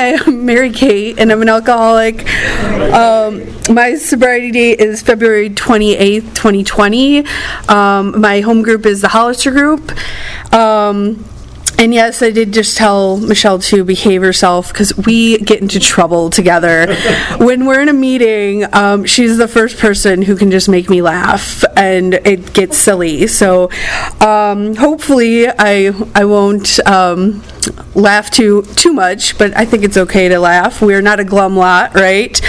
Hi, I'm Mary Kate, and I'm an alcoholic. My sobriety date is February 28th, 2020. My home group is the Hollister Group. And yes, I did just tell Michelle to behave herself because we get into trouble together. When we're in a meeting, she's the first person who can just make me laugh, and it gets silly. So hopefully I won't laugh too much, but I think it's okay to laugh. We're not a glum lot, right?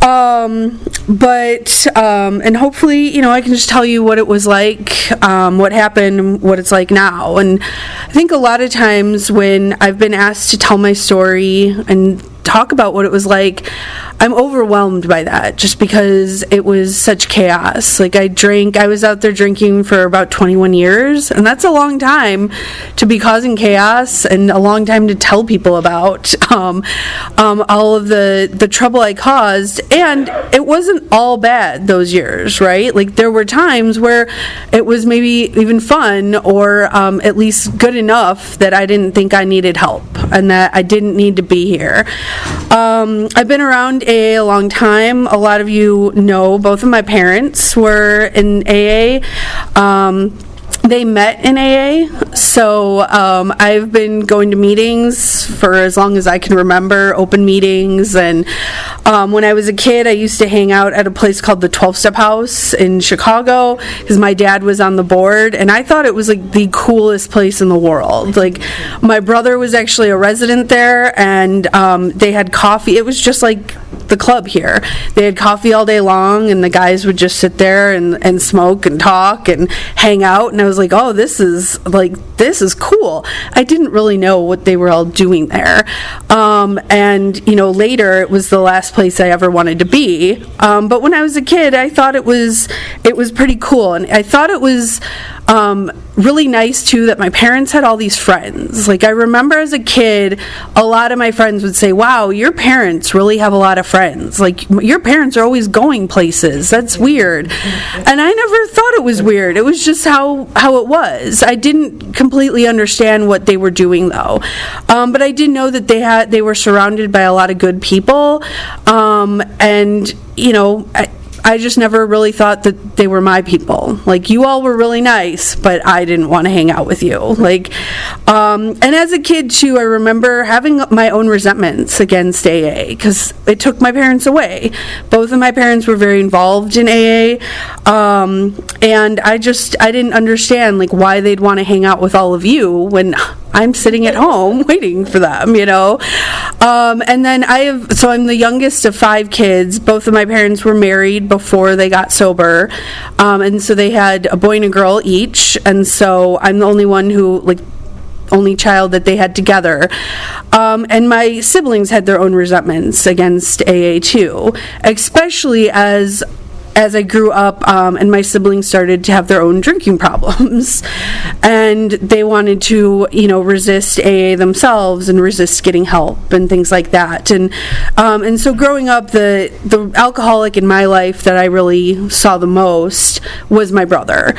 And hopefully, I can just tell you what it was like, what happened, what it's like now. And I think a lot of times when I've been asked to tell my story and talk about what it was like, I'm overwhelmed by that just because it was such chaos. Like I was out there drinking for about 21 years, and that's a long time to be causing chaos and a long time to tell people about all of the trouble I caused. And it wasn't all bad those years, right? Like there were times where it was maybe even fun or at least good enough that I didn't think I needed help and that I didn't need to be here. I've been around AA a long time. A lot of you know both of my parents were in AA. They met in AA, so I've been going to meetings for as long as I can remember, open meetings, and when I was a kid, I used to hang out at a place called the 12-Step House in Chicago, because my dad was on the board, and I thought it was like the coolest place in the world. Like, my brother was actually a resident there, and they had coffee. It was just like the club here. They had coffee all day long, and the guys would just sit there and smoke and talk and hang out, and I was like, oh, this is cool. I didn't really know what they were all doing there. And later it was the last place I ever wanted to be. But when I was a kid, I thought it was pretty cool, and I thought it was really nice too that my parents had all these friends. Like, I remember as a kid, a lot of my friends would say, wow, your parents really have a lot of friends. Like, your parents are always going places. That's weird. And I never thought it was weird. It was just how it was. I didn't completely understand what they were doing though. But I did know that they were surrounded by a lot of good people. I just never really thought that they were my people. Like, you all were really nice, but I didn't want to hang out with you. Like, and as a kid too, I remember having my own resentments against AA because it took my parents away. Both of my parents were very involved in AA, and I didn't understand like why they'd want to hang out with all of you when I'm sitting at home waiting for them, and then I'm the youngest of 5 kids. Both of my parents were married before they got sober, and so they had a boy and a girl each, and so I'm the only child that they had together. And my siblings had their own resentments against AA too, especially as I grew up, and my siblings started to have their own drinking problems, and they wanted to, resist AA themselves and resist getting help and things like that. And so growing up, the alcoholic in my life that I really saw the most was my brother.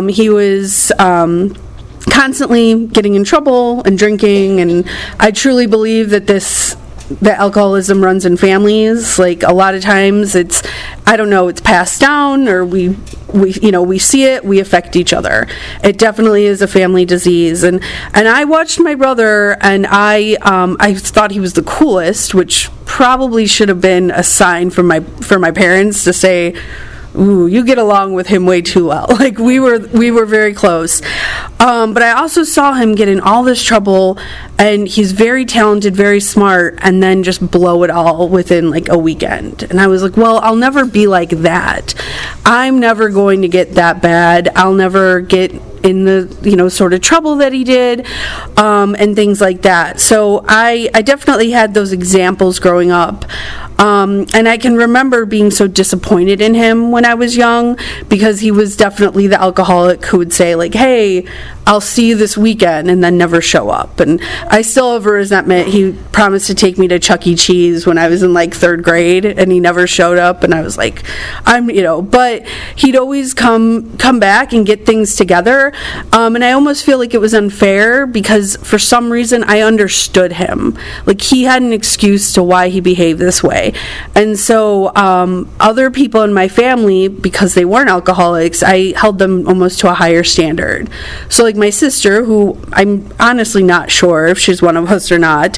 He was constantly getting in trouble and drinking, and I truly believe that alcoholism runs in families. Like, a lot of times it's passed down, or we see it, we affect each other. It definitely is a family disease. And I watched my brother, and I thought he was the coolest, which probably should have been a sign for my parents to say, ooh, you get along with him way too well. Like, we were very close. But I also saw him get in all this trouble, and he's very talented, very smart, and then just blow it all within like a weekend. And I was like, well, I'll never be like that. I'm never going to get that bad. I'll never get in the sort of trouble that he did, and things like that. So I definitely had those examples growing up, and I can remember being so disappointed in him when I was young, because he was definitely the alcoholic who would say like, hey, I'll see you this weekend, and then never show up. And I still have a resentment. He promised to take me to Chuck E. Cheese when I was in like 3rd grade, and he never showed up, and I was like, but he'd always come back and get things together. and I almost feel like it was unfair because for some reason I understood him. Like, he had an excuse to why he behaved this way. And so other people in my family, because they weren't alcoholics, I held them almost to a higher standard. So like my sister, who I'm honestly not sure if she's one of us or not,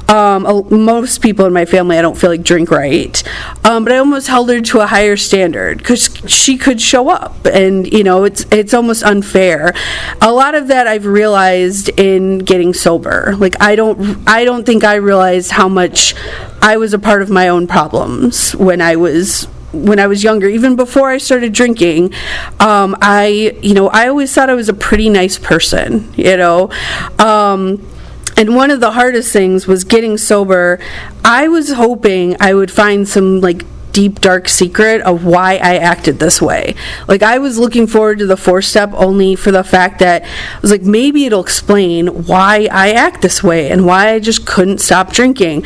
most people in my family I don't feel like drink right, but I almost held her to a higher standard because she could show up, and it's almost unfair. A lot of that I've realized in getting sober. Like, I don't think I realized how much I was a part of my own problems when I was younger, even before I started drinking. I always thought I was a pretty nice person, and one of the hardest things was getting sober. I was hoping I would find some deep dark secret of why I acted this way. Like, I was looking forward to the 4-step only for the fact that I was like, maybe it'll explain why I act this way and why I just couldn't stop drinking.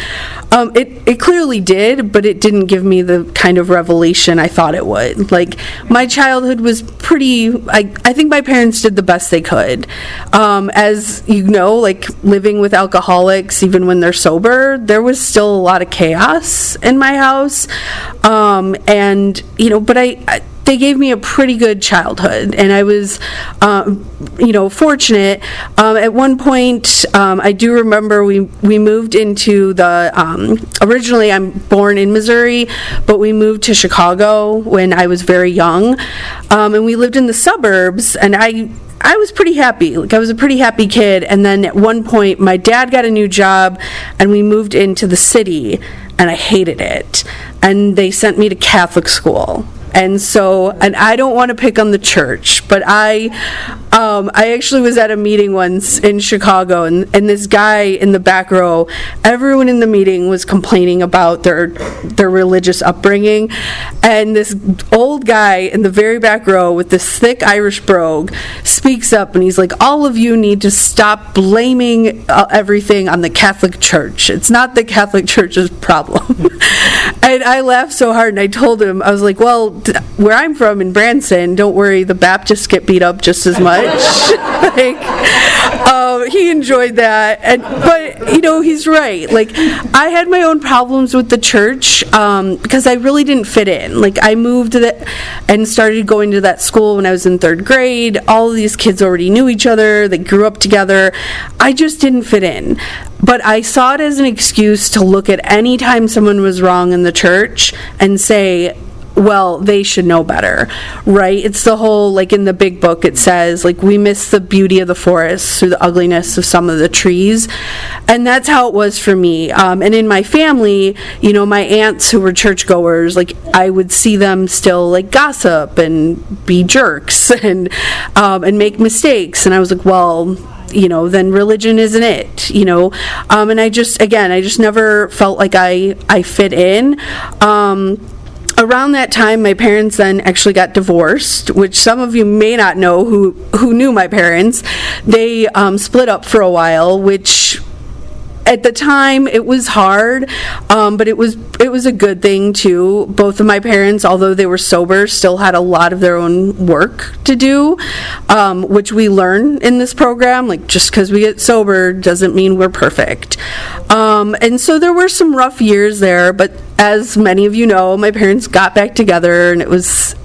It clearly did, but it didn't give me the kind of revelation I thought it would. Like, my childhood was pretty, I think my parents did the best they could. As living with alcoholics, even when they're sober, there was still a lot of chaos in my house. But they gave me a pretty good childhood, and I was, fortunate. At one point, I do remember we moved into originally I'm born in Missouri, but we moved to Chicago when I was very young, and we lived in the suburbs, and I was pretty happy. Like, I was a pretty happy kid, and then at one point, my dad got a new job, and we moved into the city, and I hated it. And they sent me to Catholic school. And I don't want to pick on the church, but I actually was at a meeting once in Chicago, and this guy in the back row, everyone in the meeting was complaining about their religious upbringing, and this old guy in the very back row with this thick Irish brogue speaks up, and he's like, all of you need to stop blaming everything on the Catholic Church. It's not the Catholic Church's problem. And I laughed so hard, and I told him, I was like, well, where I'm from in Branson, don't worry, the Baptists get beat up just as much. He enjoyed that, but he's right. Like, I had my own problems with the church because I really didn't fit in. Like, I moved and started going to that school when I was in 3rd grade. All of these kids already knew each other. They grew up together. I just didn't fit in. But I saw it as an excuse to look at any time someone was wrong in the church and say, well, they should know better, right? It's the whole, in the big book, it says, we miss the beauty of the forest through the ugliness of some of the trees. And that's how it was for me. And in my family, my aunts who were churchgoers, I would see them still, gossip and be jerks and make mistakes. And I was like, well, then religion isn't it, and I just never felt like I fit in. Around that time, my parents then actually got divorced, which some of you may not know who knew my parents. They split up for a while, which at the time it was hard, but it was a good thing too. Both of my parents, although they were sober, still had a lot of their own work to do, which we learn in this program. Just because we get sober doesn't mean we're perfect. And so there were some rough years there, but as many of you know, my parents got back together, and it was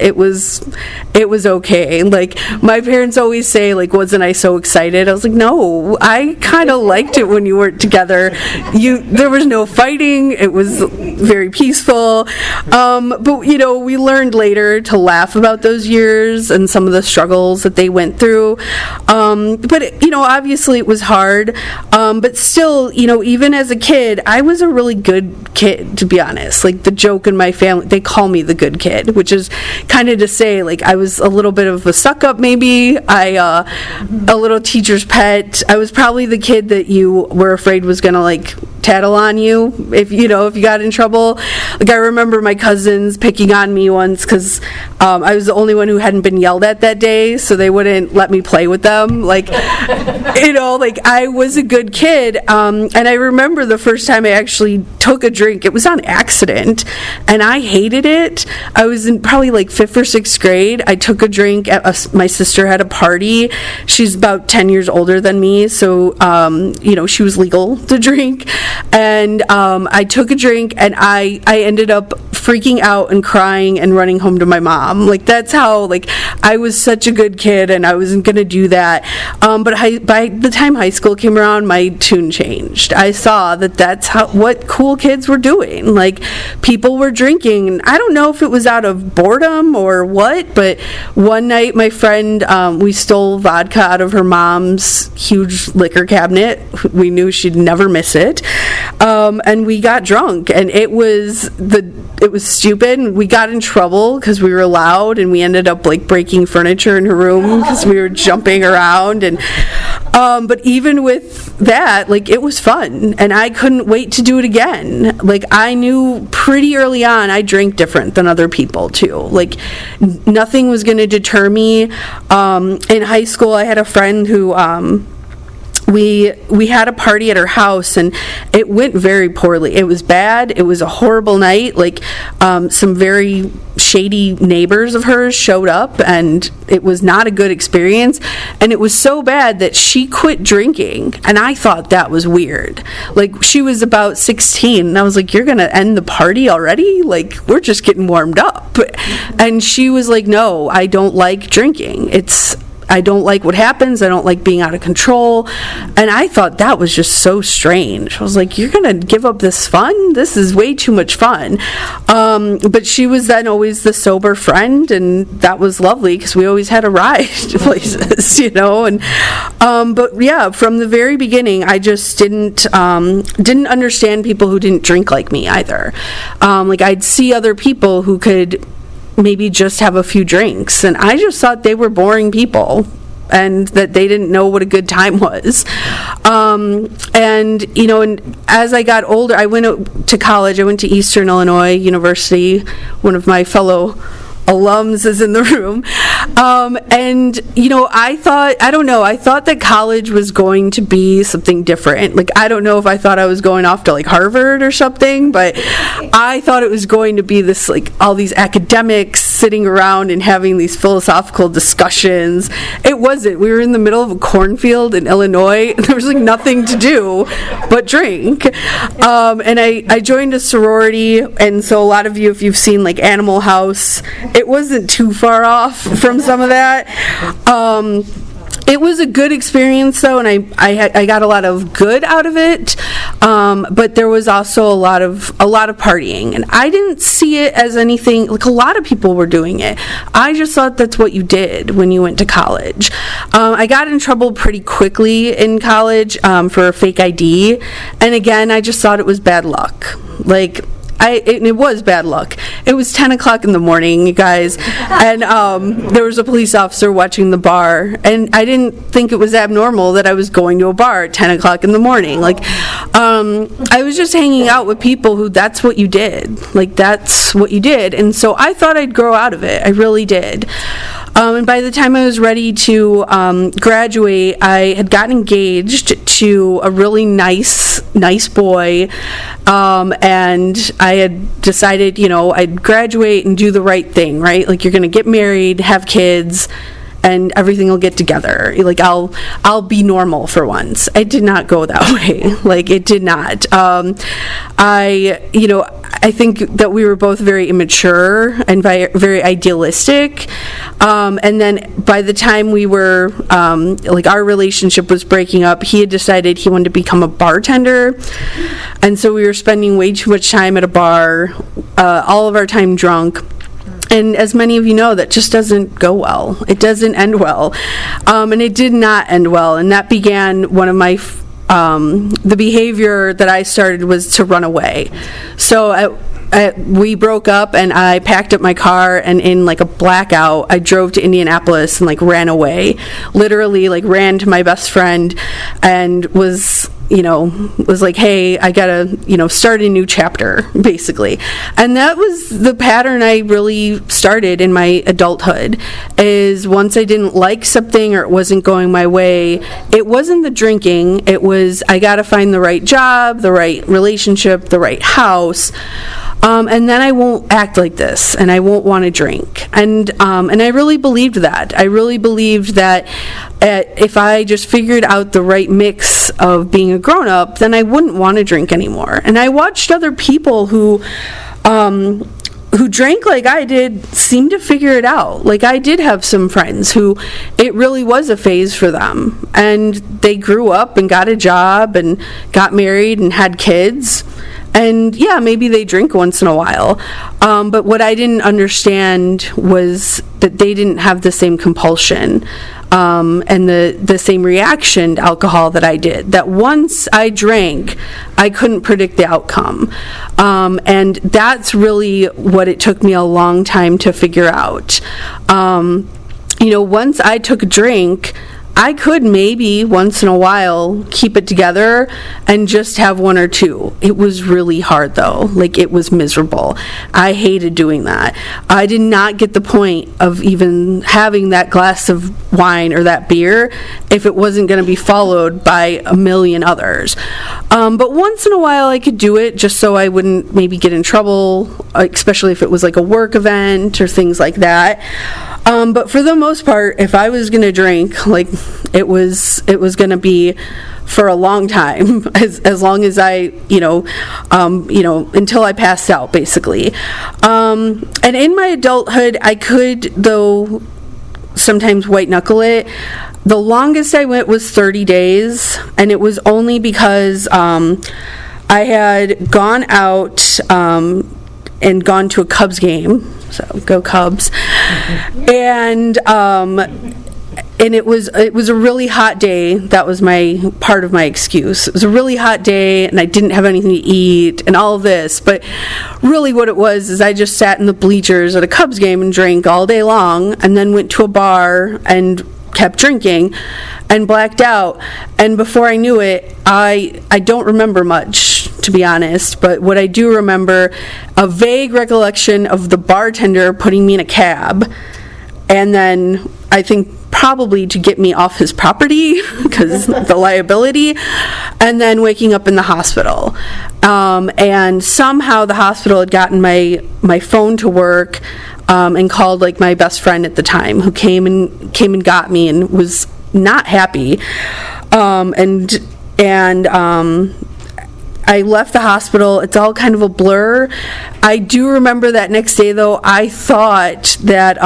okay. My parents always say, wasn't I so excited? I was like, no, I kind of liked it when you weren't together. There was no fighting. It was very peaceful. But we learned later to laugh about those years and some of the struggles that they went through. But obviously it was hard. But still, even as a kid, I was a really good kid, to be honest. The joke in my family, they call me the good kid, which is kind of to say, I was a little bit of a suck-up, maybe. A little teacher's pet. I was probably the kid that you were afraid was going to, tattle on you if you got in trouble. Like, I remember my cousins picking on me once because I was the only one who hadn't been yelled at that day, so they wouldn't let me play with them. Like, like, I was a good kid, and I remember the first time I actually took a drink. It was on accident, and I hated it. I was in probably like 5th or 6th grade. I took a drink at my sister had a party. She's about 10 years older than me, so she was legal to drink, and I took a drink, and I ended up freaking out and crying and running home to my mom. Like, that's how, like, I was such a good kid, and I wasn't gonna do that. But by the time high school came around, my tune changed. I saw that that's what cool kids were doing. Like, people were drinking, and I don't know if it was out of boredom or what, but one night my friend, we stole vodka out of her mom's huge liquor cabinet. We knew she'd never miss it, and we got drunk, and it was stupid. We got in trouble because we were loud, and we ended up like breaking furniture in her room because we were jumping around, and but even with that, like, it was fun, and I couldn't wait to do it again. Like, I knew pretty early on I drank different than other people too. Like, nothing was going to deter me. In high school, I had a friend who we had a party at her house, and it went very poorly. It was bad. It was a horrible night. Like, some very shady neighbors of hers showed up, and it was not a good experience, and it was so bad that she quit drinking, and I thought that was weird. Like, she was about 16, and I was like, you're gonna end the party already? Like, we're just getting warmed up. And she was like, no, I don't like drinking. I don't like what happens. I don't like being out of control. And I thought that was just so strange. I was like, you're going to give up this fun? This is way too much fun. But she was then always the sober friend, and that was lovely because we always had a ride to places, And but yeah, from the very beginning, I just didn't understand people who didn't drink like me either. Like, I'd see other people who could maybe just have a few drinks, and I just thought they were boring people and that they didn't know what a good time was. And as I got older, I went to college. I went to Eastern Illinois University. One of my fellow alums is in the room, and I thought that college was going to be something different. Like, I don't know if I thought I was going off to like Harvard or something, but I thought it was going to be this, like, all these academics sitting around and having these philosophical discussions. It wasn't. We were in the middle of a cornfield in Illinois. There was like nothing to do but drink, and I joined a sorority, and so a lot of you, if you've seen like Animal House, it wasn't too far off from some of that. It was a good experience, though, and I got a lot of good out of it. But there was also a lot of partying, and I didn't see it as anything like a lot of people were doing it. I just thought that's what you did when you went to college. I got in trouble pretty quickly in college for a fake ID, and again, I just thought it was bad luck. Like, it was bad luck. It was 10 o'clock in the morning, you guys, and there was a police officer watching the bar, and I didn't think it was abnormal that I was going to a bar at 10 o'clock in the morning. Like, I was just hanging out with people who that's what you did. Like, that's what you did, and so I thought I'd grow out of it. I really did. And by the time I was ready to graduate, I had gotten engaged to a really nice boy, and I had decided, I'd graduate and do the right thing, right? Like, you're going to get married, have kids, and everything will get together. Like, I'll be normal for once. It did not go that way. Like, it did not. I think that we were both very immature and very idealistic. And then by the time we were, our relationship was breaking up, he had decided he wanted to become a bartender. And so we were spending way too much time at a bar, all of our time drunk. And as many of you know, that just doesn't go well. It doesn't end well. And it did not end well. And that began one of my the behavior that I started was to run away. So we broke up, and I packed up my car, and in like a blackout, I drove to Indianapolis and like ran away. Literally, like, ran to my best friend and was was like, hey, I gotta, start a new chapter, basically. And that was the pattern I really started in my adulthood, is once I didn't like something or it wasn't going my way, it wasn't the drinking, it was, I gotta find the right job, the right relationship, the right house, and then I won't act like this, and I won't want to drink. And I really believed that. I really believed that if I just figured out the right mix of being a grown-up, then I wouldn't want to drink anymore. And I watched other people who drank like I did seem to figure it out. Like, I did have some friends who it really was a phase for them, and they grew up and got a job and got married and had kids. And yeah, maybe they drink once in a while. But what I didn't understand was that they didn't have the same compulsion and the same reaction to alcohol that I did. That once I drank, I couldn't predict the outcome. And that's really what it took me a long time to figure out. Once I took a drink, I could maybe once in a while keep it together and just have one or two. It was really hard though. Like, it was miserable. I hated doing that. I did not get the point of even having that glass of wine or that beer if it wasn't going to be followed by a million others. But once in a while I could do it just so I wouldn't maybe get in trouble, especially if it was like a work event or things like that. But for the most part, if I was going to drink, like, it was going to be for a long time, as long as I, until I passed out, basically. And in my adulthood, I could, though, sometimes white knuckle it. The longest I went was 30 days, and it was only because I had gone out and gone to a Cubs game. So go Cubs. And it was a really hot day. That was my part of my excuse. It was a really hot day, and I didn't have anything to eat and all of this. But really what it was is I just sat in the bleachers at a Cubs game and drank all day long, and then went to a bar and kept drinking and blacked out. And before I knew it, I don't remember much, to be honest, but what I do remember, a vague recollection of the bartender putting me in a cab, and then I think probably to get me off his property because the liability, and then waking up in the hospital. And somehow the hospital had gotten my phone to work, and called like my best friend at the time, who came and got me and was not happy. I left the hospital. It's all kind of a blur. I do remember that next day, though, I thought that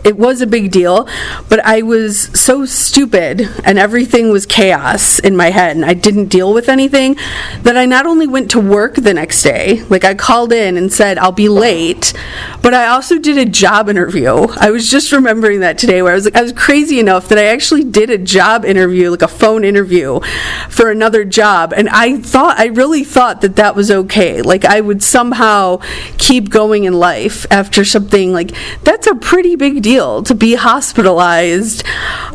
it was a big deal, but I was so stupid and everything was chaos in my head and I didn't deal with anything, that I not only went to work the next day, like I called in and said I'll be late, but I also did a job interview. I was just remembering that today, where I was crazy enough that I actually did a job interview, like a phone interview for another job, and I really thought that was okay. Like, I would somehow keep going in life after something like that's a pretty big deal to be hospitalized.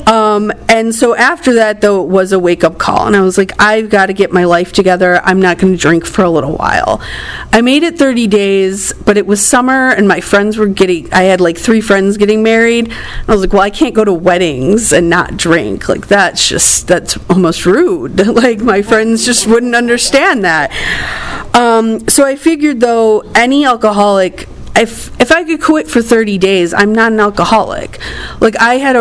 And so after that, though, it was a wake-up call, and I was like, I've got to get my life together. I'm not going to drink for a little while. I made it 30 days, but it was summer, and my friends were I had like 3 friends getting married. I was like, well, I can't go to weddings and not drink. Like, that's almost rude. Like, my friends just wouldn't understand that. So I figured, though, any alcoholic, if I could quit for 30 days, I'm not an alcoholic. Like, I had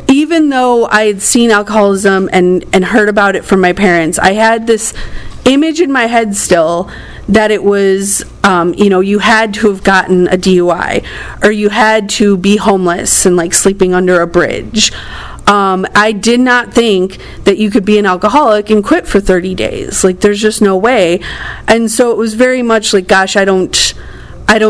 even though I had seen alcoholism and heard about it from my parents, I had this image in my head still that it was, you had to have gotten a DUI, or you had to be homeless and like sleeping under a bridge. I did not think that you could be an alcoholic and quit for 30 days. Like, there's just no way. And so it was very much like, gosh, I don't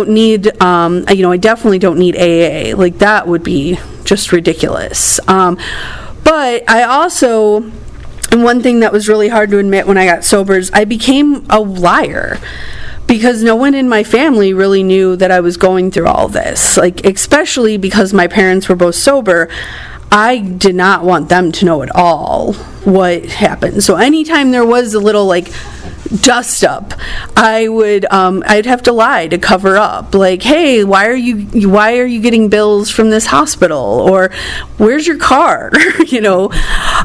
need, I definitely don't need AA. Like, that would be just ridiculous. But I also, and one thing that was really hard to admit when I got sober is I became a liar, because no one in my family really knew that I was going through all this. Like, especially because my parents were both sober, I did not want them to know at all what happened. So anytime there was a little like dust up, I'd have to lie to cover up, like, hey, why are you getting bills from this hospital, or where's your car?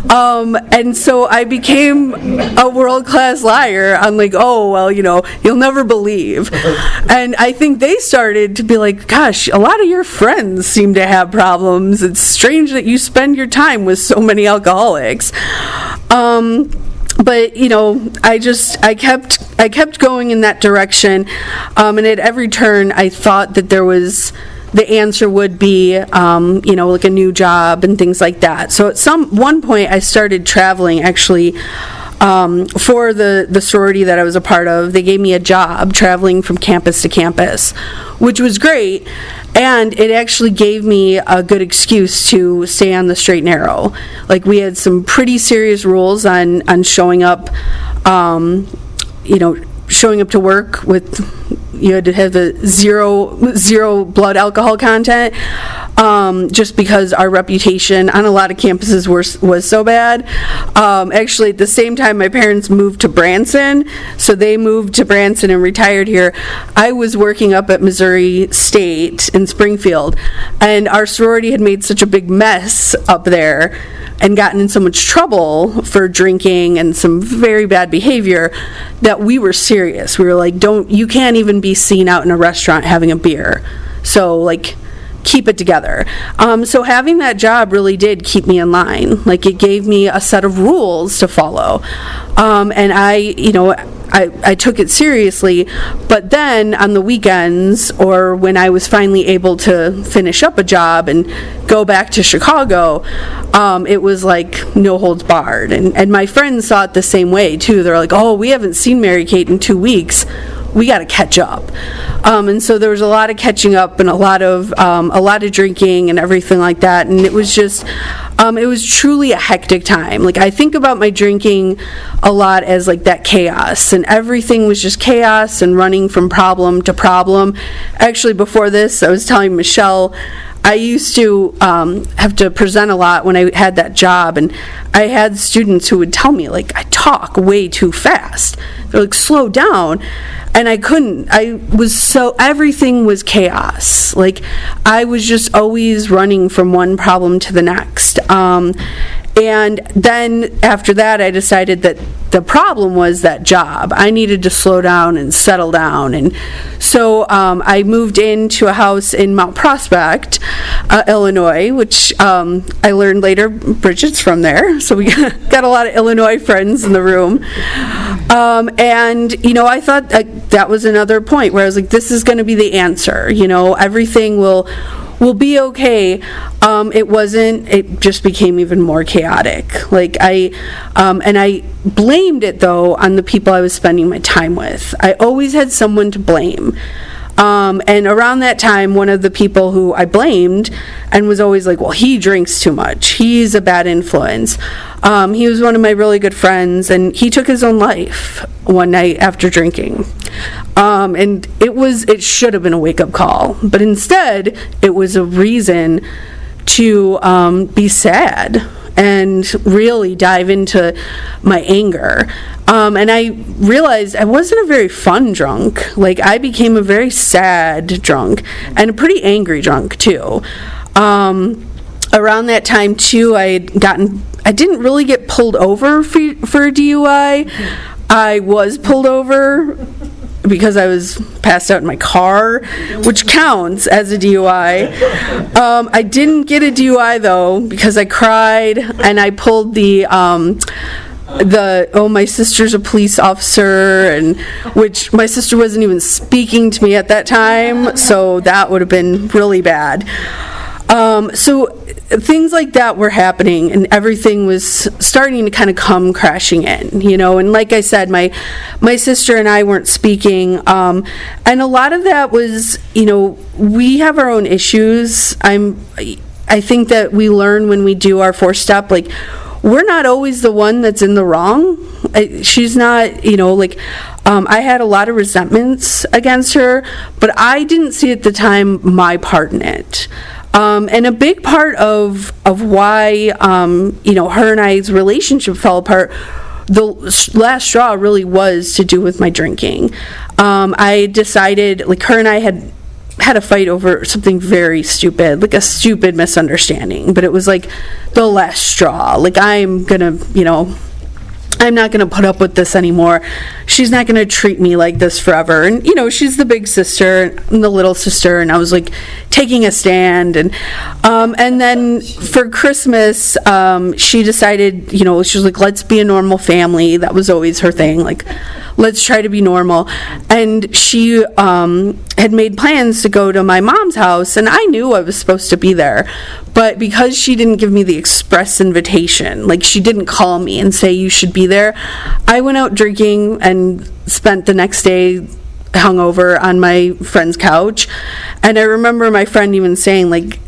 And so I became a world-class liar. I'm like, oh, well, you'll never believe. And I think they started to be like, gosh, a lot of your friends seem to have problems. It's strange that you spend your time with so many alcoholics. But I kept going in that direction, and at every turn I thought that the answer would be like a new job and things like that. So at one point I started traveling, actually, for the sorority that I was a part of. They gave me a job traveling from campus to campus, which was great. And it actually gave me a good excuse to stay on the straight and narrow. Like, we had some pretty serious rules on showing up, showing up to work with, you had to have the zero blood alcohol content, just because our reputation on a lot of campuses was so bad. Actually, at the same time, my parents moved to Branson, so they moved to Branson and retired here. I was working up at Missouri State in Springfield, and our sorority had made such a big mess up there and gotten in so much trouble for drinking and some very bad behavior that we were serious. We were like, you can't even be seen out in a restaurant having a beer. So, like, keep it together. So having that job really did keep me in line. Like, it gave me a set of rules to follow. And I took it seriously, but then on the weekends, or when I was finally able to finish up a job and go back to Chicago, it was like no holds barred. And my friends saw it the same way too. They're like, oh, we haven't seen Mary Kate in 2 weeks. We got to catch up. And so there was a lot of catching up and a lot of drinking and everything like that. And it was just, it was truly a hectic time. Like, I think about my drinking a lot as like that chaos, and everything was just chaos and running from problem to problem. Actually, before this, I was telling Michelle, I used to have to present a lot when I had that job, and I had students who would tell me, like, I talk way too fast. They're like, slow down. And I couldn't. Everything was chaos. Like, I was just always running from one problem to the next. And then after that, I decided that the problem was that job. I needed to slow down and settle down. And so I moved into a house in Mount Prospect, Illinois, which I learned later Bridget's from there. So we got a lot of Illinois friends in the room. And, I thought that was another point where I was like, this is going to be the answer. Everything will be okay. It just became even more chaotic. Like, and I blamed it, though, on the people I was spending my time with. I always had someone to blame. And around that time, one of the people who I blamed and was always like, well, he drinks too much. He's a bad influence. He was one of my really good friends, and he took his own life one night after drinking. And it should have been a wake-up call, but instead, it was a reason to be sad and really dive into my anger. And I realized I wasn't a very fun drunk. Like, I became a very sad drunk and a pretty angry drunk, too. Around that time, too, I didn't really get pulled over for a DUI. I was pulled over because I was passed out in my car, which counts as a DUI. I didn't get a DUI, though, because I cried and I pulled my sister's a police officer, and which my sister wasn't even speaking to me at that time, so that would have been really bad. So things like that were happening, and everything was starting to kind of come crashing in, and like I said, my sister and I weren't speaking, and a lot of that was, we have our own issues. I think that we learn when we do our 4-step, like, we're not always the one that's in the wrong. She's not, I had a lot of resentments against her, but I didn't see at the time my part in it. And a big part of why, her and I's relationship fell apart, the last straw really was to do with my drinking. I decided, like, her and I had a fight over something very stupid, like a stupid misunderstanding, but it was like the last straw. Like, I'm not going to put up with this anymore. She's not going to treat me like this forever. And, she's the big sister and the little sister, and I was like taking a stand. And then for Christmas, she decided, she was like, let's be a normal family. That was always her thing. Like, let's try to be normal. And she had made plans to go to my mom's house, and I knew I was supposed to be there. But because she didn't give me the express invitation, like, she didn't call me and say you should be there, I went out drinking and spent the next day hungover on my friend's couch. And I remember my friend even saying, like,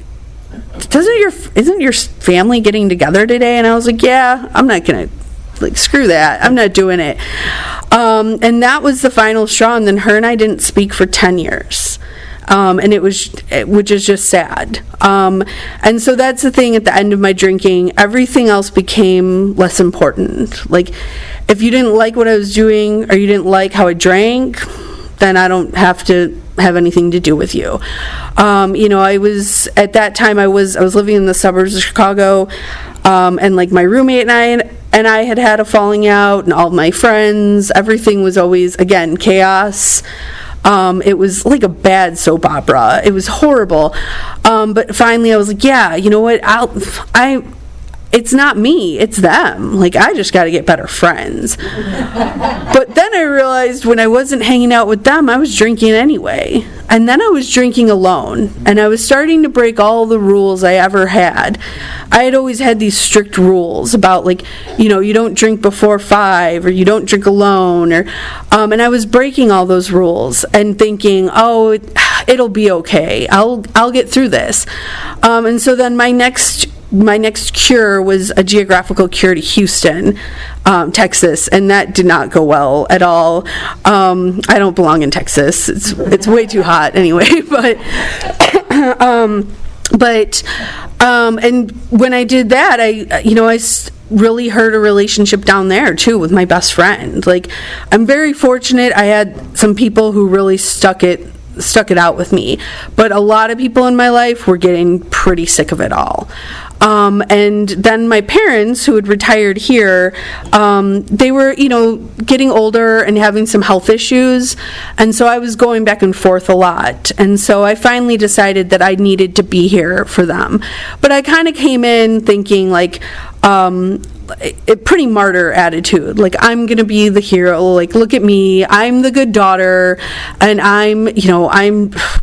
isn't your family getting together today? And I was like, yeah, I'm not gonna, like, screw that, I'm not doing it. And that was the final straw. And then her and I didn't speak for 10 years. Which is just sad. And so that's the thing, at the end of my drinking, everything else became less important. Like, if you didn't like what I was doing, or you didn't like how I drank, then I don't have to have anything to do with you. I was, at that time, I was living in the suburbs of Chicago, and like my roommate and I had a falling out, and all my friends, everything was always, again, chaos. It was like a bad soap opera. It was horrible. But finally I was like, yeah, you know what? It's not me, it's them. Like, I just got to get better friends. But then I realized when I wasn't hanging out with them, I was drinking anyway. And then I was drinking alone. And I was starting to break all the rules I ever had. I had always had these strict rules about, like, you don't drink before 5, or you don't drink alone, or and I was breaking all those rules and thinking, oh, it'll be okay. I'll get through this. And so then my next cure was a geographical cure to Houston, Texas, and that did not go well at all. I don't belong in Texas. It's way too hot anyway. And when I did that, I really hurt a relationship down there too with my best friend. Like, I'm very fortunate. I had some people who really stuck it out with me, but a lot of people in my life were getting pretty sick of it all. And then my parents, who had retired here, they were, getting older and having some health issues, and so I was going back and forth a lot. And so I finally decided that I needed to be here for them. But I kind of came in thinking, like, a pretty martyr attitude. Like, I'm gonna be the hero. Like, look at me. I'm the good daughter, and I'm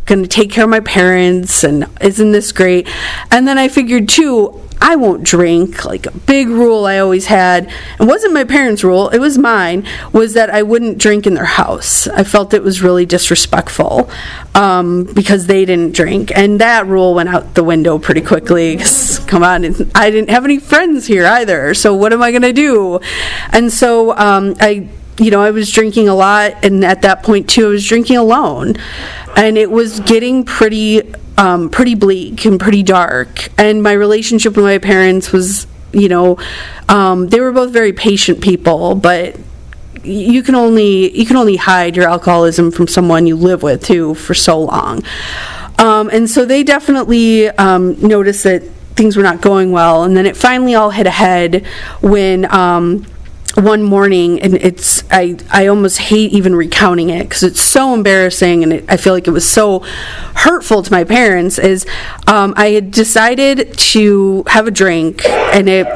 gonna take care of my parents, and isn't this great? And then I figured too, I won't drink. Like, a big rule I always had, it wasn't my parents' rule, it was mine, was that I wouldn't drink in their house. I felt it was really disrespectful, because they didn't drink, and that rule went out the window pretty quickly, 'cause, come on, I didn't have any friends here either, so what am I gonna do? And so I was drinking a lot, and at that point too, I was drinking alone, and it was getting pretty bleak and pretty dark. And my relationship with my parents was, they were both very patient people, but you can only hide your alcoholism from someone you live with too for so long. And so they definitely noticed that things were not going well, and then it finally all hit a head when one morning, and I almost hate even recounting it because it's so embarrassing, and I feel like it was so hurtful to my parents, is I had decided to have a drink, and it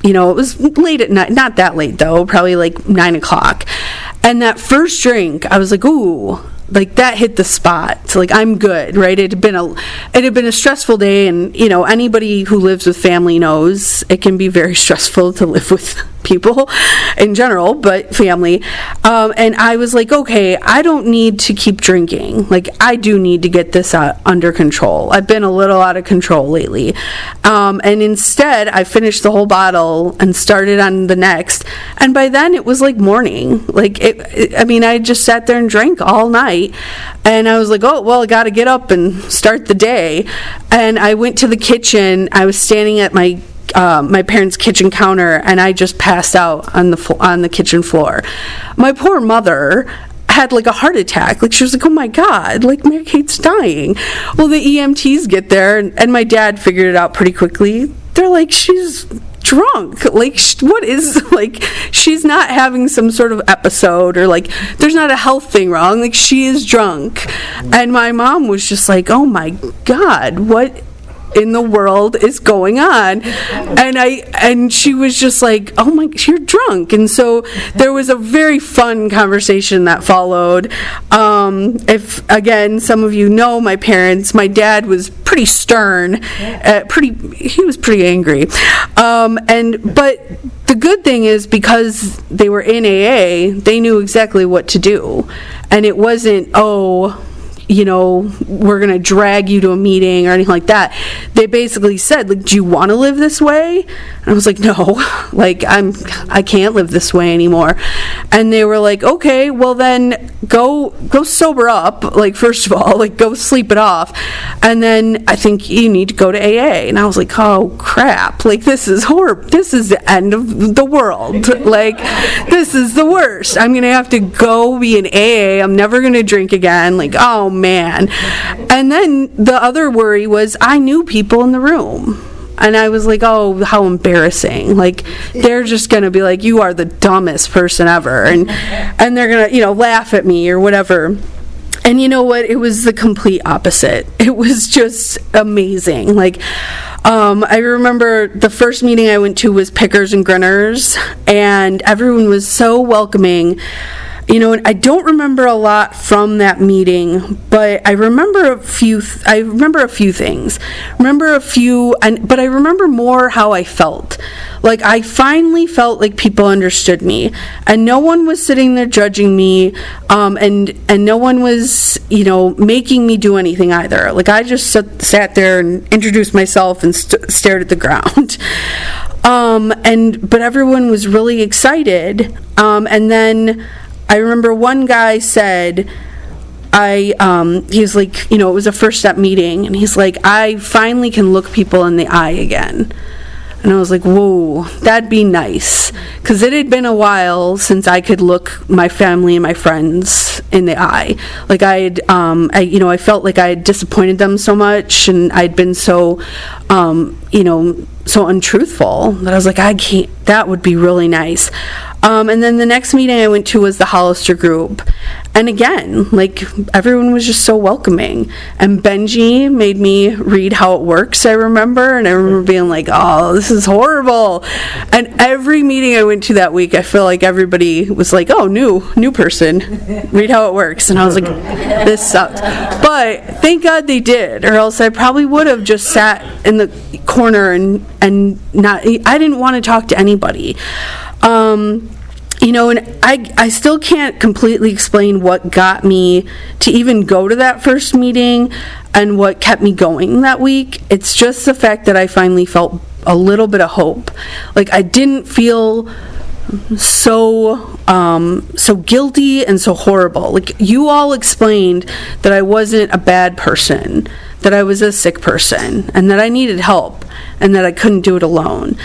was late at night, not that late though, probably like 9 o'clock, and that first drink, I was like, ooh, like, that hit the spot. So, like, I'm good, right? It had been a stressful day, and anybody who lives with family knows it can be very stressful to live with people in general, but family. And I was like, okay, I don't need to keep drinking. Like, I do need to get this under control. I've been a little out of control lately. And instead, I finished the whole bottle and started on the next. And by then, it was like morning. Like, I just sat there and drank all night. And I was like, oh, well, I got to get up and start the day. And I went to the kitchen. I was standing at my parents' kitchen counter, and I just passed out on the kitchen floor. My poor mother had like a heart attack. Like, she was like, oh my God, like, Mary Kate's dying. Well, the EMTs get there, and my dad figured it out pretty quickly. They're like, she's drunk. Like, what is, like, she's not having some sort of episode, or like, there's not a health thing wrong. Like, she is drunk. And my mom was just like, oh my God, what in the world is going on? And she was just like, oh my, you're drunk. And so there was a very fun conversation that followed. If, again, some of you know my parents, my dad was pretty stern, he was pretty angry. But the good thing is, because they were in AA, they knew exactly what to do. And it wasn't, we're going to drag you to a meeting or anything like that. They basically said, like, do you want to live this way? And I was like, no, like, I can't live this way anymore. And they were like, okay, well then go sober up. Like, first of all, like, go sleep it off. And then I think you need to go to AA. And I was like, oh crap, like, this is horrible. This is the end of the world. Like, this is the worst. I'm going to have to go be in AA. I'm never going to drink again. Like, oh man. And then the other worry was, I knew people in the room. And I was like, oh, how embarrassing. Like, they're just going to be like, you are the dumbest person ever. And they're going to, laugh at me or whatever. And you know what? It was the complete opposite. It was just amazing. Like, I remember the first meeting I went to was Pickers and Grinners, and everyone was so welcoming. And I don't remember a lot from that meeting, but I remember a few things. But I remember more how I felt. Like, I finally felt like people understood me, and no one was sitting there judging me, and no one was, making me do anything either. Like, I just sat there and introduced myself and stared at the ground. But everyone was really excited, and then I remember one guy said, he was like, it was a first step meeting, and he's like, I finally can look people in the eye again. And I was like, whoa, that'd be nice. Because it had been a while since I could look my family and my friends in the eye. Like, I felt like I had disappointed them so much, and I'd been so, so untruthful that I was like, that would be really nice. And then the next meeting I went to was the Hollister group. And again, like, everyone was just so welcoming. And Benji made me read How It Works, I remember. And I remember being like, oh, this is horrible. And every meeting I went to that week, I feel like everybody was like, oh, new person, read How It Works. And I was like, this sucks. But thank God they did, or else I probably would have just sat in the corner and not, I didn't want to talk to anybody. And I still can't completely explain what got me to even go to that first meeting and what kept me going that week. It's just the fact that I finally felt a little bit of hope. Like, I didn't feel so guilty and so horrible. Like, you all explained that I wasn't a bad person, that I was a sick person, and that I needed help, and that I couldn't do it alone.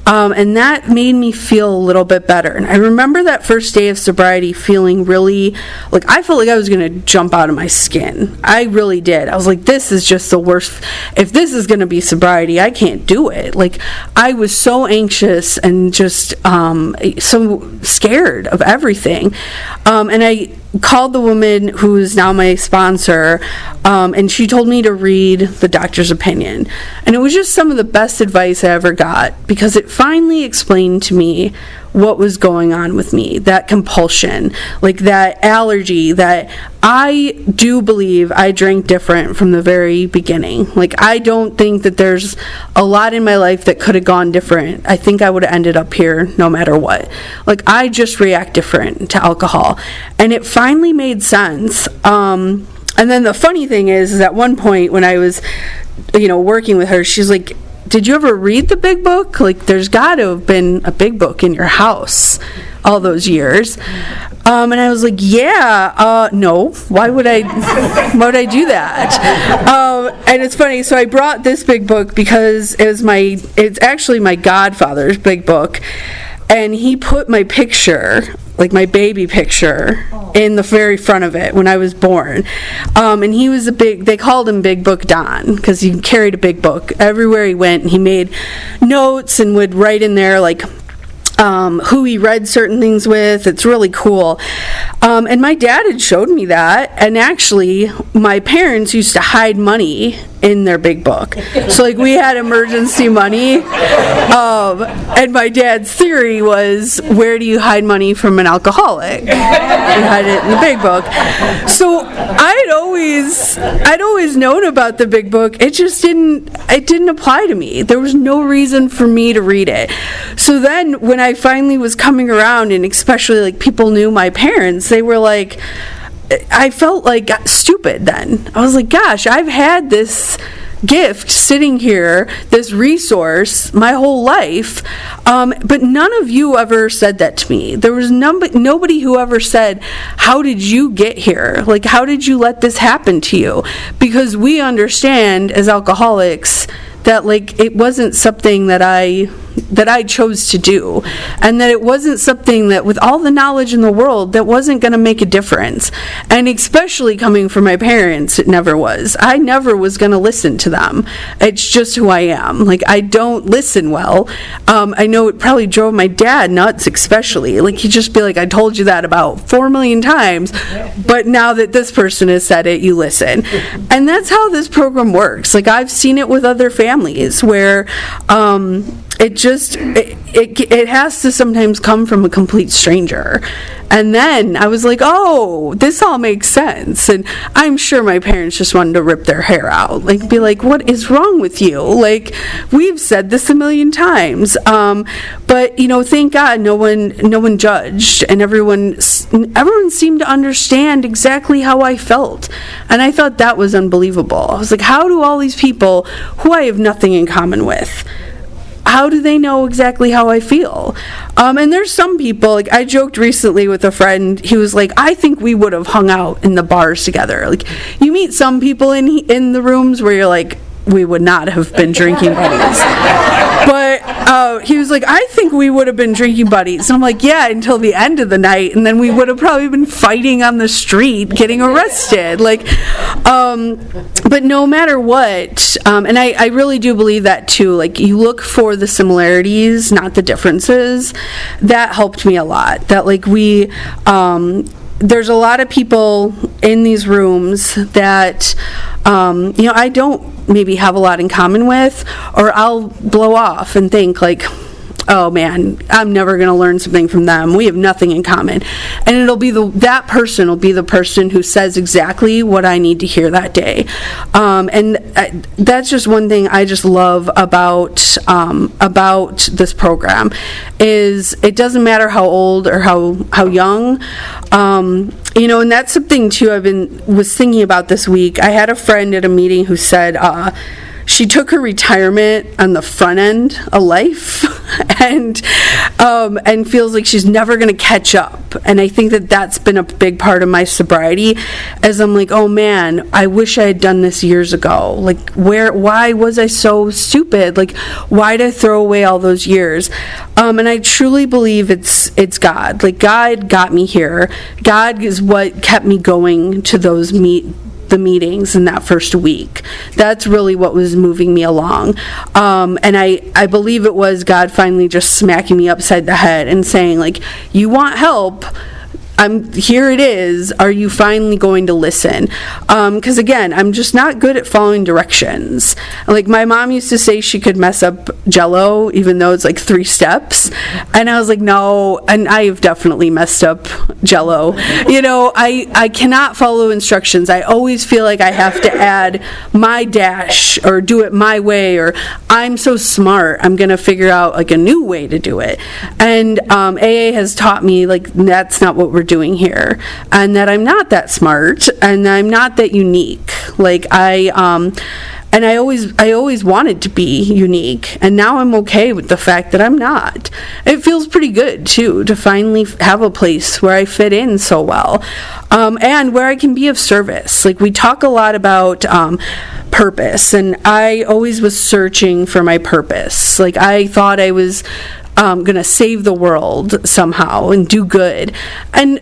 And that made me feel a little bit better. And I remember that first day of sobriety feeling really, like, I felt like I was going to jump out of my skin. I really did. I was like, this is just the worst. If this is going to be sobriety, I can't do it. Like, I was so anxious and just so scared of everything. And I called the woman who is now my sponsor, and she told me to read the doctor's opinion. And it was just some of the best advice I ever got, because it finally explained to me what was going on with me, that compulsion, like that allergy, that I do believe I drank different from the very beginning. Like, I don't think that there's a lot in my life that could have gone different. I think I would have ended up here no matter what. Like, I just react different to alcohol. And it finally made sense. And then the funny thing is at one point when I was, working with her, she's like, did you ever read the big book? Like, there's got to have been a big book in your house all those years. And I was like, yeah, no. Why would I do that? And it's funny. So I brought this big book because it's actually my godfather's big book. And he put my picture, like my baby picture, in the very front of it when I was born. And he was they called him Big Book Don, because he carried a big book everywhere he went. And he made notes and would write in there, like, who he read certain things with. It's really cool. And my dad had showed me that. And actually, my parents used to hide money in their big book. So, like, we had emergency money. And my dad's theory was, where do you hide money from an alcoholic? You hide it in the big book. So I'd always known about the big book. It just didn't apply to me. There was no reason for me to read it. So then when I finally was coming around, and especially like people knew my parents, they were like, I felt like stupid then. I was like, gosh, I've had this gift sitting here, this resource, my whole life, but none of you ever said that to me. There was nobody who ever said, how did you get here? Like, how did you let this happen to you? Because we understand as alcoholics that, like, it wasn't something that I chose to do, and that it wasn't something that, with all the knowledge in the world, that wasn't going to make a difference. And especially coming from my parents, it never was. I never was going to listen to them. It's just who I am. Like, I don't listen well. I know it probably drove my dad nuts, especially. Like, he'd just be like, I told you that about 4 million times, but now that this person has said it, you listen. And that's how this program works. Like, I've seen it with other families where it has to sometimes come from a complete stranger. And then I was like, oh, this all makes sense. And I'm sure my parents just wanted to rip their hair out, like, be like, what is wrong with you? Like, we've said this a million times. But thank God no one judged, and everyone seemed to understand exactly how I felt. And I thought that was unbelievable. I was like, how do all these people who I have nothing in common with, how do they know exactly how I feel? And there's some people, like, I joked recently with a friend, he was like, I think we would have hung out in the bars together. Like, you meet some people in the rooms where you're like, we would not have been drinking buddies. But he was like, I think we would have been drinking buddies. And I'm like, yeah, until the end of the night, and then we would have probably been fighting on the street, getting arrested. Like, but no matter what, and I really do believe that too, like, you look for the similarities, not the differences. That helped me a lot. That, like, there's a lot of people in these rooms that, I don't maybe have a lot in common with, or I'll blow off and think, like, oh man, I'm never going to learn something from them. We have nothing in common. And it'll be that person will be the person who says exactly what I need to hear that day. And that's just one thing I just love about this program, is it doesn't matter how old or how young. And that's something too was thinking about this week. I had a friend at a meeting who said she took her retirement on the front end of life, and feels like she's never going to catch up. And I think that's been a big part of my sobriety, as I'm like, oh man, I wish I had done this years ago. Like, why was I so stupid? Like, why did I throw away all those years? And I truly believe it's God. Like, God got me here. God is what kept me going to those the meetings in that first week. That's really what was moving me along. And I believe it was God finally just smacking me upside the head and saying, like, you want help, here it is. Are you finally going to listen? Because again, I'm just not good at following directions. Like, my mom used to say she could mess up Jell-O, even though it's like 3 steps. And I was like, no, and I have definitely messed up Jell-O. I cannot follow instructions. I always feel like I have to add my dash or do it my way, or I'm so smart, I'm going to figure out like a new way to do it. And AA has taught me, like, that's not what we're doing here, and that I'm not that smart, and I'm not that unique. Like, I always wanted to be unique, and now I'm okay with the fact that I'm not. It feels pretty good too to finally have a place where I fit in so well, and where I can be of service. Like, we talk a lot about purpose, and I always was searching for my purpose. Like, I thought I was gonna save the world somehow and do good, and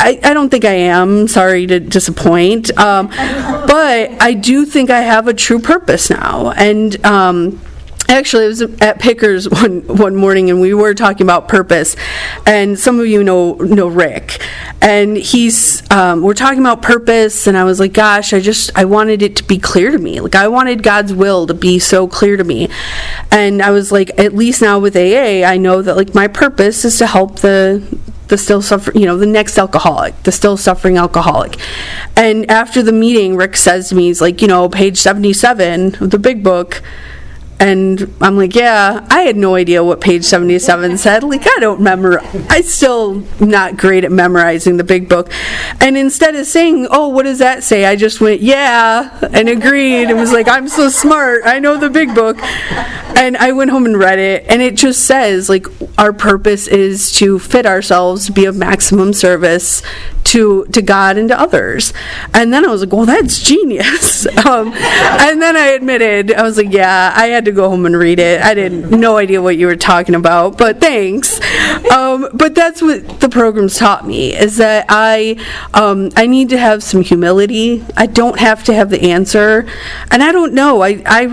I don't think I am, sorry to disappoint, but I do think I have a true purpose now. And actually, I was at Pickers one morning, and we were talking about purpose, and some of you know Rick, and we're talking about purpose, and I was like, gosh, I wanted it to be clear to me. Like, I wanted God's will to be so clear to me, and I was like, at least now with AA, I know that, like, my purpose is to help the still suffering, the next alcoholic, the still suffering alcoholic. And after the meeting, Rick says to me, he's like, page 77 of the big book. And I'm like, yeah, I had no idea what page 77 said. Like, I still not great at memorizing the big book. And instead of saying, oh, what does that say? I just went, yeah, and agreed. It was like, I'm so smart. I know the big book. And I went home and read it. And it just says, like, our purpose is to fit ourselves to be of maximum service to God and to others. And then I was like, well, that's genius. And then I admitted, I was like, yeah, I had to go home and read it. I didn't no idea what you were talking about, but thanks. But that's what the program's taught me, is that I need to have some humility. I don't have to have the answer, and I don't know. I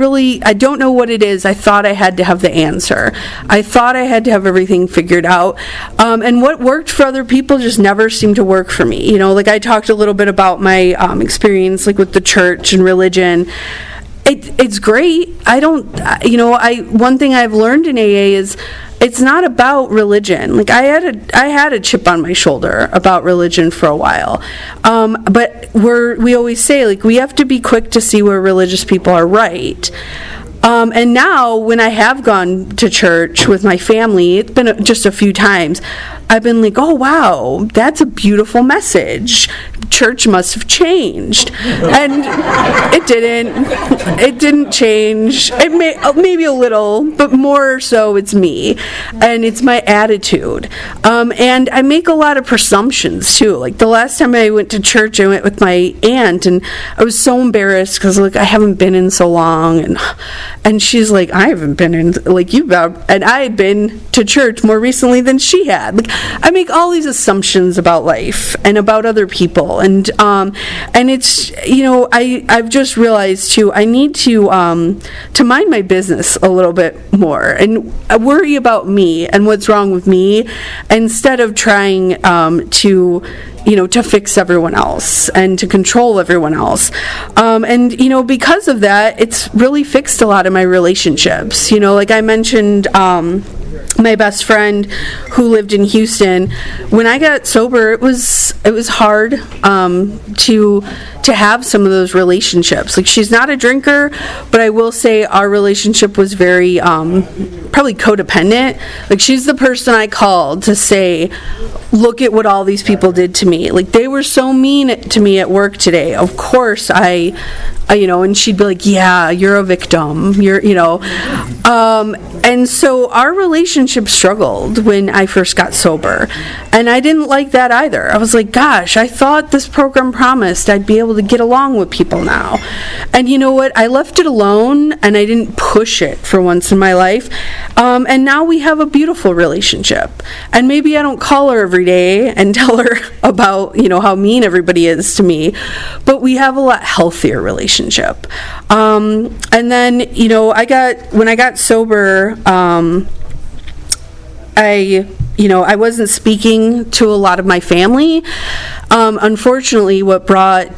don't know what it is. I thought I had to have the answer. I thought I had to have everything figured out, and what worked for other people just never seemed to work for me. Like, I talked a little bit about my experience, like, with the church and religion. It's great. One thing I've learned in AA is it's not about religion. Like, I had a chip on my shoulder about religion for a while, but we always say, like, we have to be quick to see where religious people are right. And now, when I have gone to church with my family, it's been just a few times, I've been like, oh, wow, that's a beautiful message. Church must have changed. And it didn't. It didn't change. It maybe a little, but more so it's me. And it's my attitude. And I make a lot of presumptions, too. Like, the last time I went to church, I went with my aunt, and I was so embarrassed because, like, I haven't been in so long. And she's like, I haven't been in, like, you've been. And I had been to church more recently than she had. Like, I make all these assumptions about life and about other people, and it's, I've just realized too, I need to mind my business a little bit more and worry about me and what's wrong with me, instead of trying to fix everyone else and to control everyone else. And because of that, it's really fixed a lot of my relationships. Like I mentioned, my best friend who lived in Houston, when I got sober, it was hard to have some of those relationships. Like, she's not a drinker, but I will say our relationship was very probably codependent. Like, she's the person I called to say, look at what all these people did to me. Like, they were so mean to me at work today. Of course and she'd be like, yeah, you're a victim. And so our relationship struggled when I first got sober. And I didn't like that either. I was like, gosh, I thought this program promised I'd be able to get along with people now. And you know what? I left it alone, and I didn't push it for once in my life. And now we have a beautiful relationship. And maybe I don't call her every day and tell her about, how mean everybody is to me. But we have a lot healthier relationship. And then, when I got sober, I I wasn't speaking to a lot of my family. Unfortunately, what brought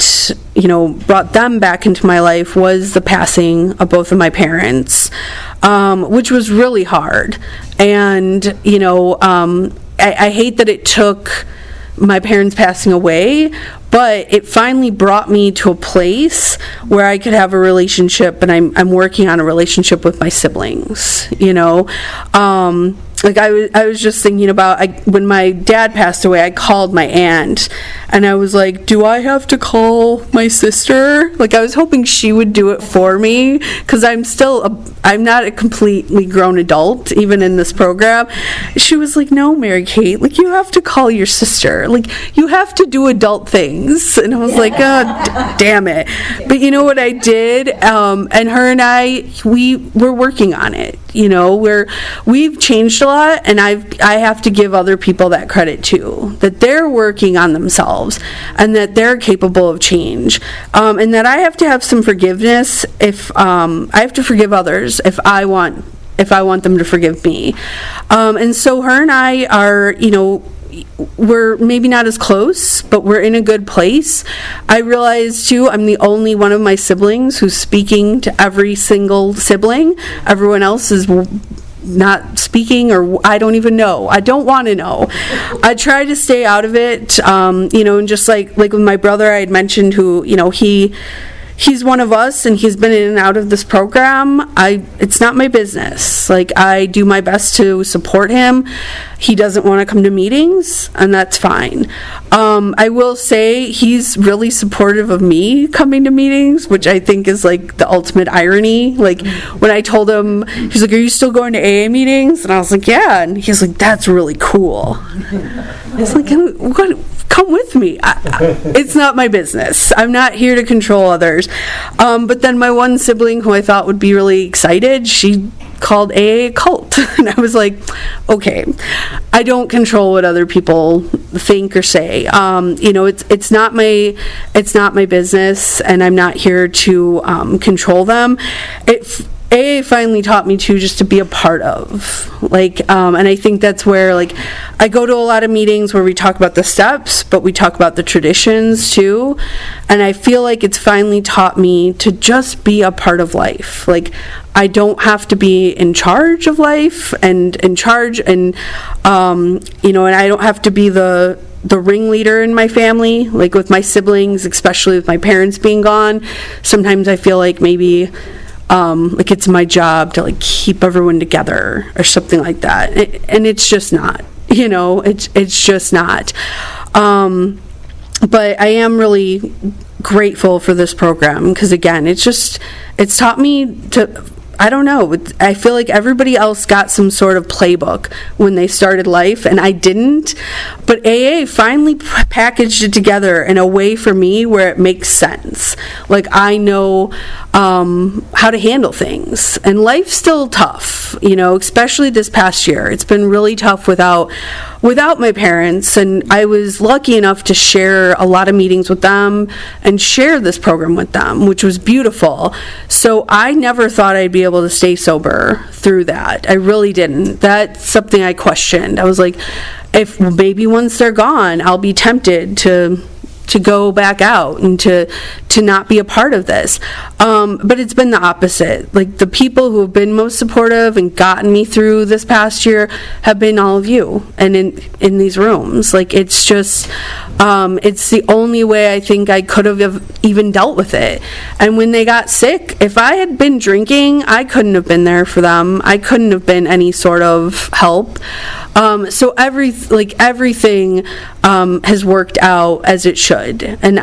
them back into my life was the passing of both of my parents, which was really hard. And, I hate that it took my parents passing away, but it finally brought me to a place where I could have a relationship, and I'm working on a relationship with my siblings. I was just thinking about when my dad passed away, I called my aunt, and I was like, do I have to call my sister? I was hoping she would do it for me, because I'm not a completely grown adult, even in this program. She was like, no, Mary Kate, you have to call your sister. You have to do adult things. And I was like, oh, damn it. But you know what I did? And her and I, we're working on it. We've changed a lot, and I have to give other people that credit too, that they're working on themselves and that they're capable of change, and that I have to have some forgiveness if I have to forgive others if I want them to forgive me. And so her and I are, we're maybe not as close, but we're in a good place. I realize too, I'm the only one of my siblings who's speaking to every single sibling. Everyone else is not speaking, or I don't even know. I don't want to know. I try to stay out of it, and just like with my brother, I had mentioned who, he's one of us, and he's been in and out of this program. It's not my business. I do my best to support him. He doesn't want to come to meetings, and that's fine. I will say he's really supportive of me coming to meetings, which I think is the ultimate irony. When I told him, he's like, are you still going to AA meetings? And I was like, yeah. And he's like, that's really cool. I was like, what? Come with me. It's not my business. I'm not here to control others. But then my one sibling who I thought would be really excited, she called AA a cult. And I was like, okay, I don't control what other people think or say. It's not my business, and I'm not here to control them. AA finally taught me just to be a part of, and I think that's where, I go to a lot of meetings where we talk about the steps, but we talk about the traditions too, and I feel like it's finally taught me to just be a part of life. I don't have to be in charge of life and in charge, and and I don't have to be the ringleader in my family, with my siblings, especially with my parents being gone. Sometimes I feel like maybe it's my job to keep everyone together or something like that, and it's just not. It's just not. But I am really grateful for this program, because again, it's taught me to, I don't know, I feel like everybody else got some sort of playbook when they started life, and I didn't. But AA finally packaged it together in a way for me where it makes sense. I know how to handle things. And life's still tough, especially this past year. It's been really tough without my parents, and I was lucky enough to share a lot of meetings with them and share this program with them, which was beautiful. So I never thought I'd be able to stay sober through that. I really didn't. That's something I questioned. I was like, if maybe once they're gone, I'll be tempted to go back out and to not be a part of this. But it's been the opposite. The people who have been most supportive and gotten me through this past year have been all of you, and in these rooms. It's just, it's the only way I think I could have even dealt with it. And when they got sick, if I had been drinking, I couldn't have been there for them. I couldn't have been any sort of help. So everything has worked out as it should. And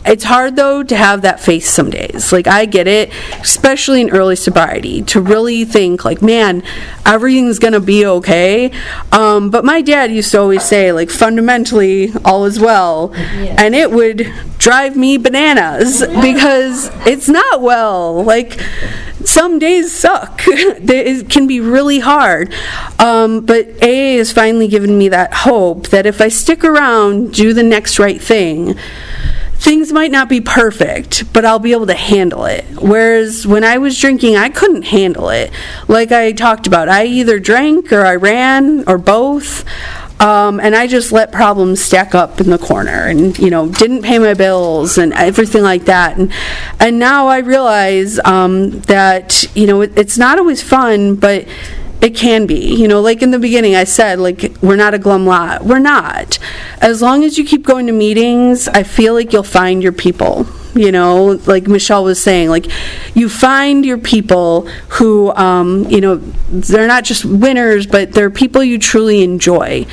it's hard though to have that face some days. I get it, especially in early sobriety, to really think man, everything's gonna be okay. But my dad used to always say fundamentally all is well. Yeah. And it would drive me bananas because it's not well. Some days suck. It can be really hard. But AA has finally given me that hope that if I stick around, do the next right thing, things might not be perfect, but I'll be able to handle it. Whereas when I was drinking, I couldn't handle it. Like I talked about, I either drank or I ran or both. And I just let problems stack up in the corner and, didn't pay my bills and everything like that. And now I realize that, it's not always fun, but it can be. Like in the beginning I said, like, we're not a glum lot. We're not. As long as you keep going to meetings, I feel like you'll find your people. Like Michelle was saying, like, you find your people who, they're not just winners, but they're people you truly enjoy.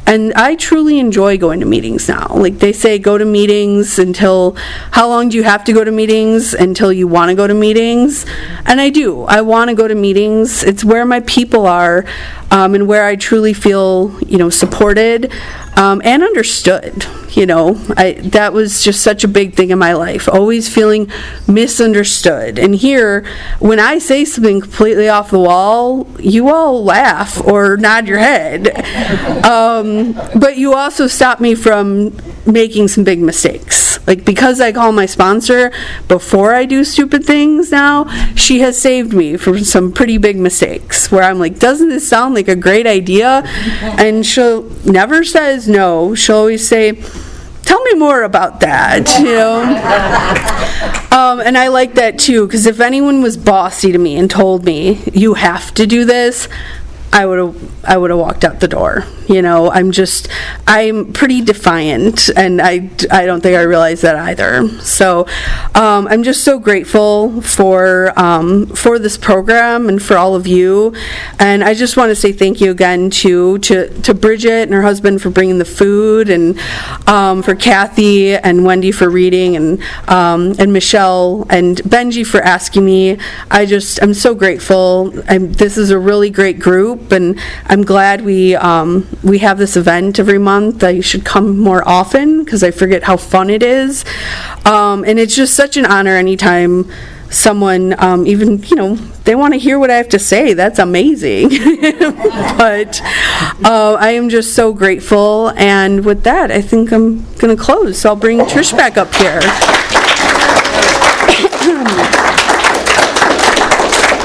And I truly enjoy going to meetings now. Like they say, go to meetings until, how long do you have to go to meetings? Until you want to go to meetings. And I do. I want to go to meetings. It's where my people are, and where I truly feel, supported, and understood. That was just such a big thing in my life, always feeling misunderstood. And here, when I say something completely off the wall, you all laugh or nod your head. But you also stop me from making some big mistakes. Like, because I call my sponsor before I do stupid things now, she has saved me from some pretty big mistakes where I'm like, doesn't this sound like a great idea? And she'll never says no. She'll always say, tell me more about that, and I like that too, because if anyone was bossy to me and told me, you have to do this, I would have walked out the door. I'm pretty defiant, and I don't think I realized that either. So I'm just so grateful for this program and for all of you. And I just want to say thank you again to Bridget and her husband for bringing the food, and for Kathy and Wendy for reading, and Michelle and Benji for asking me. I'm so grateful. This is a really great group, and I'm glad we have this event every month. I should come more often because I forget how fun it is. And it's just such an honor anytime someone, even, they want to hear what I have to say. That's amazing. But I am just so grateful. And with that, I think I'm going to close. So I'll bring Trish back up here.